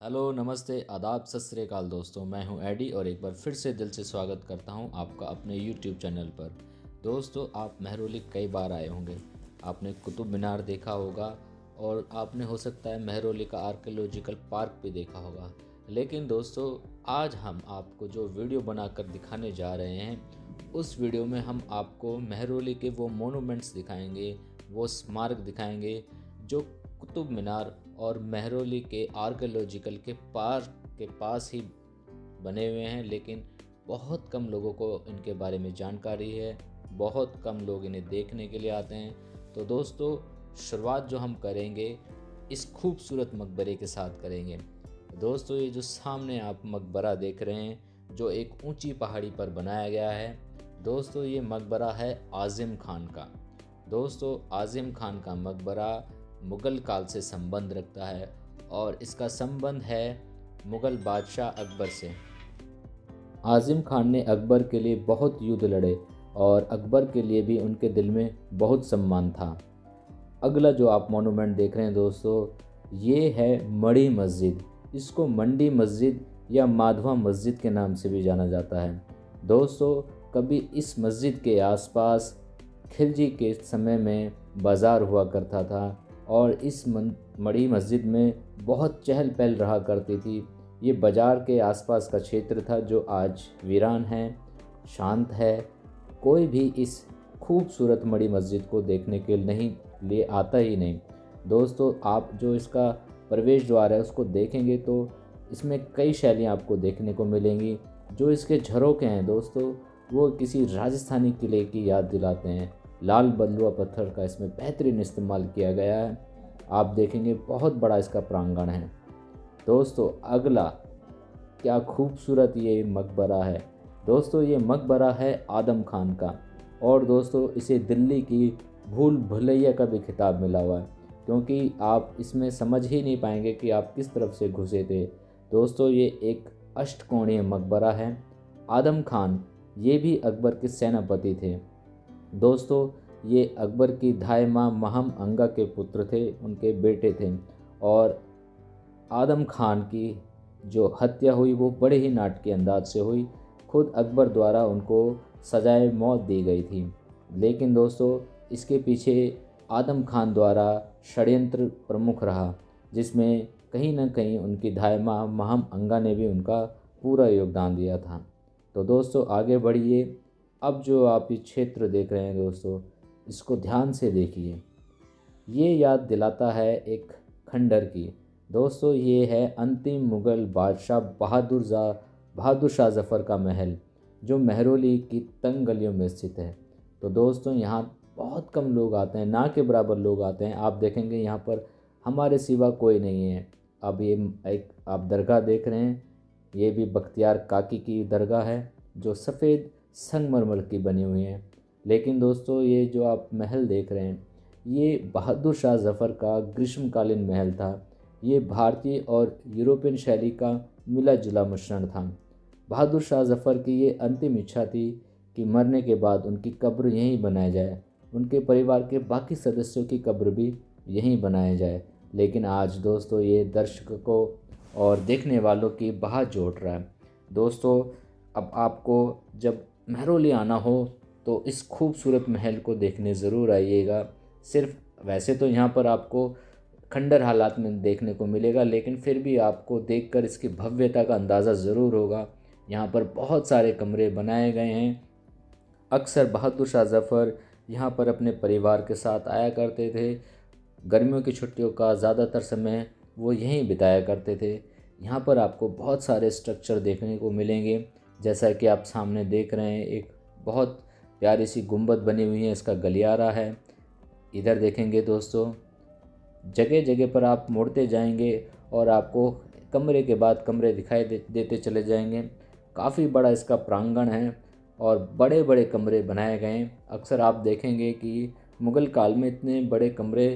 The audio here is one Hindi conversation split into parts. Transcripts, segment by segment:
हेलो, नमस्ते, आदाब, सत श्री अकाल दोस्तों। मैं हूं एडी और एक बार फिर से दिल से स्वागत करता हूं आपका अपने यूट्यूब चैनल पर। दोस्तों, आप महरौली कई बार आए होंगे। आपने कुतुब मीनार देखा होगा और आपने हो सकता है महरौली का आर्कियोलॉजिकल पार्क भी देखा होगा। लेकिन दोस्तों, आज हम आपको जो वीडियो बनाकर दिखाने जा रहे हैं, उस वीडियो में हम आपको महरौली के वो मोनूमेंट्स दिखाएंगे, वो स्मारक दिखाएंगे जो कुतुब मीनार और महरौली के आर्कियोलॉजिकल के पार्क के पास ही बने हुए हैं। लेकिन बहुत कम लोगों को इनके बारे में जानकारी है, बहुत कम लोग इन्हें देखने के लिए आते हैं। तो दोस्तों, शुरुआत जो हम करेंगे इस खूबसूरत मकबरे के साथ करेंगे। दोस्तों, ये जो सामने आप मकबरा देख रहे हैं, जो एक ऊंची पहाड़ी पर बनाया गया है, दोस्तों ये मकबरा है आज़िम खान का। दोस्तों, आज़िम खान का मकबरा मुग़ल काल से संबंध रखता है और इसका संबंध है मुग़ल बादशाह अकबर से। आज़िम खान ने अकबर के लिए बहुत युद्ध लड़े और अकबर के लिए भी उनके दिल में बहुत सम्मान था। अगला जो आप मोनूमेंट देख रहे हैं दोस्तों, ये है मढ़ी मस्जिद। इसको मंडी मस्जिद या माधवा मस्जिद के नाम से भी जाना जाता है। दोस्तों, कभी इस मस्जिद के आसपास खिलजी के समय में बाज़ार हुआ करता था और इस मढ़ी मस्जिद में बहुत चहल पहल रहा करती थी। ये बाज़ार के आसपास का क्षेत्र था जो आज वीरान है, शांत है। कोई भी इस खूबसूरत मढ़ी मस्जिद को देखने के लिए आता ही नहीं। दोस्तों, आप जो इसका प्रवेश द्वार है उसको देखेंगे तो इसमें कई शैलियाँ आपको देखने को मिलेंगी। जो इसके झरोखे हैं दोस्तों, वो किसी राजस्थानी किले की याद दिलाते हैं। लाल बलुआ पत्थर का इसमें बेहतरीन इस्तेमाल किया गया है। आप देखेंगे बहुत बड़ा इसका प्रांगण है। दोस्तों, अगला क्या खूबसूरत ये मकबरा है। दोस्तों, ये मकबरा है आदम खान का और दोस्तों इसे दिल्ली की भूल भुलैया का भी खिताब मिला हुआ है, क्योंकि आप इसमें समझ ही नहीं पाएंगे कि आप किस तरफ से घुसे थे। दोस्तों, ये एक अष्टकोणीय मकबरा है। आदम खान ये भी अकबर के सेनापति थे। दोस्तों, ये अकबर की धाय माँ महम अंगा के पुत्र थे, उनके बेटे थे। और आदम खान की जो हत्या हुई वो बड़े ही नाटकीय अंदाज से हुई। खुद अकबर द्वारा उनको सजाए मौत दी गई थी। लेकिन दोस्तों, इसके पीछे आदम खान द्वारा षड्यंत्र प्रमुख रहा, जिसमें कहीं ना कहीं उनकी धाय माँ महम अंगा ने भी उनका पूरा योगदान दिया था। तो दोस्तों, आगे बढ़िए। अब जो आप ये क्षेत्र देख रहे हैं दोस्तों, इसको ध्यान से देखिए। ये याद दिलाता है एक खंडर की। दोस्तों, ये है अंतिम मुग़ल बादशाह बहादुर शाह ज़फ़र का महल, जो महरौली की तंग गलियों में स्थित है। तो दोस्तों, यहाँ बहुत कम लोग आते हैं, ना के बराबर लोग आते हैं। आप देखेंगे यहाँ पर हमारे सिवा कोई नहीं है। अब ये एक आप दरगाह देख रहे हैं, ये भी बख्तियार काकी की दरगाह है, जो सफ़ेद संगमरमर की बनी हुई है। लेकिन दोस्तों, ये जो आप महल देख रहे हैं, ये बहादुर शाह ज़फ़र का ग्रीष्मकालीन महल था। ये भारतीय और यूरोपियन शैली का मिला जुला मिश्रण था। बहादुर शाह ज़फ़र की ये अंतिम इच्छा थी कि मरने के बाद उनकी कब्र यहीं बनाया जाए, उनके परिवार के बाकी सदस्यों की कब्र भी यहीं बनाया जाए। लेकिन आज दोस्तों, ये दर्शकों और देखने वालों की बाह जोड़ रहा है। दोस्तों, अब आपको जब महरौली आना हो तो इस खूबसूरत महल को देखने ज़रूर आइएगा। सिर्फ वैसे तो यहाँ पर आपको खंडर हालात में देखने को मिलेगा, लेकिन फिर भी आपको देखकर इसकी भव्यता का अंदाज़ा ज़रूर होगा। यहाँ पर बहुत सारे कमरे बनाए गए हैं। अक्सर बहादुर शाह ज़फ़र यहाँ पर अपने परिवार के साथ आया करते थे। गर्मियों की छुट्टियों का ज़्यादातर समय वो यहीं बिताया करते थे। यहाँ पर आपको बहुत सारे स्ट्रक्चर देखने को मिलेंगे, जैसा कि आप सामने देख रहे हैं। एक बहुत प्यारी सी गुंबद बनी हुई है, इसका गलियारा है। इधर देखेंगे दोस्तों, जगह जगह पर आप मुड़ते जाएंगे और आपको कमरे के बाद कमरे दिखाई देते चले जाएंगे। काफ़ी बड़ा इसका प्रांगण है और बड़े बड़े कमरे बनाए गए हैं। अक्सर आप देखेंगे कि मुग़ल काल में इतने बड़े कमरे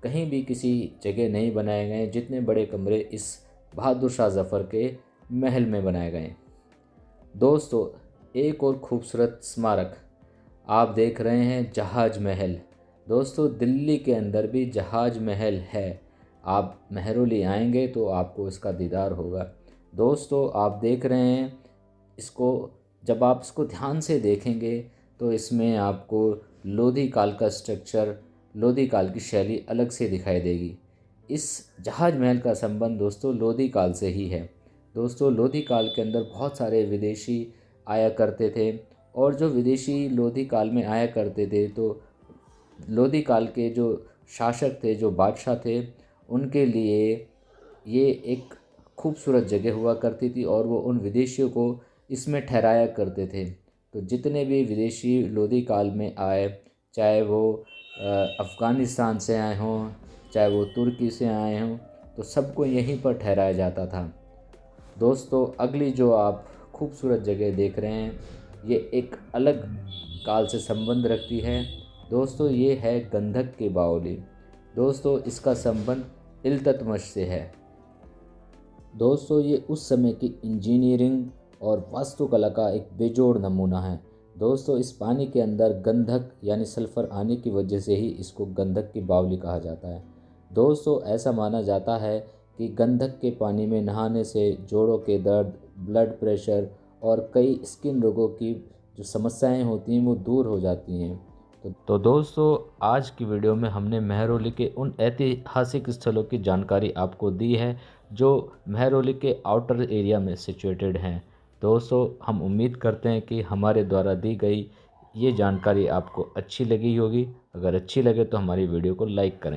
कहीं भी किसी जगह नहीं बनाए गए जितने बड़े कमरे इस बहादुर शाह ज़फ़र के महल में बनाए गए। दोस्तों, एक और खूबसूरत स्मारक आप देख रहे हैं, जहाज महल। दोस्तों, दिल्ली के अंदर भी जहाज महल है। आप मेहरौली आएंगे तो आपको इसका दीदार होगा। दोस्तों आप देख रहे हैं इसको, जब आप इसको ध्यान से देखेंगे तो इसमें आपको लोधी काल का स्ट्रक्चर, लोधी काल की शैली अलग से दिखाई देगी। इस जहाज महल का संबंध दोस्तों लोधी काल से ही है। दोस्तों लोधी काल के अंदर बहुत सारे विदेशी आया करते थे, और जो विदेशी लोधी काल में आया करते थे तो लोधी काल के जो शासक थे, जो बादशाह थे, उनके लिए ये एक खूबसूरत जगह हुआ करती थी और वो उन विदेशियों को इसमें ठहराया करते थे। तो जितने भी विदेशी लोधी काल में आए, चाहे वो अफ़गानिस्तान से आए हों, चाहे वो तुर्की से आए हों, तो सबको यहीं पर ठहराया जाता था। दोस्तों अगली जो आप खूबसूरत जगह देख रहे हैं, ये एक अलग काल से संबंध रखती है। दोस्तों ये है गंधक की बावली। दोस्तों इसका संबंध इल्तुतमिश से है। दोस्तों ये उस समय की इंजीनियरिंग और वास्तुकला का एक बेजोड़ नमूना है। दोस्तों इस पानी के अंदर गंधक यानी सल्फ़र आने की वजह से ही इसको गंधक की बावली कहा जाता है। दोस्तों ऐसा माना जाता है कि गंधक के पानी में नहाने से जोड़ों के दर्द, ब्लड प्रेशर और कई स्किन रोगों की जो समस्याएं होती हैं वो दूर हो जाती हैं। तो दोस्तों आज की वीडियो में हमने मेहरौली के उन ऐतिहासिक स्थलों की जानकारी आपको दी है जो मेहरौली के आउटर एरिया में सिचुएटेड हैं। दोस्तों हम उम्मीद करते हैं कि हमारे द्वारा दी गई ये जानकारी आपको अच्छी लगी होगी। अगर अच्छी लगे तो हमारी वीडियो को लाइक करें।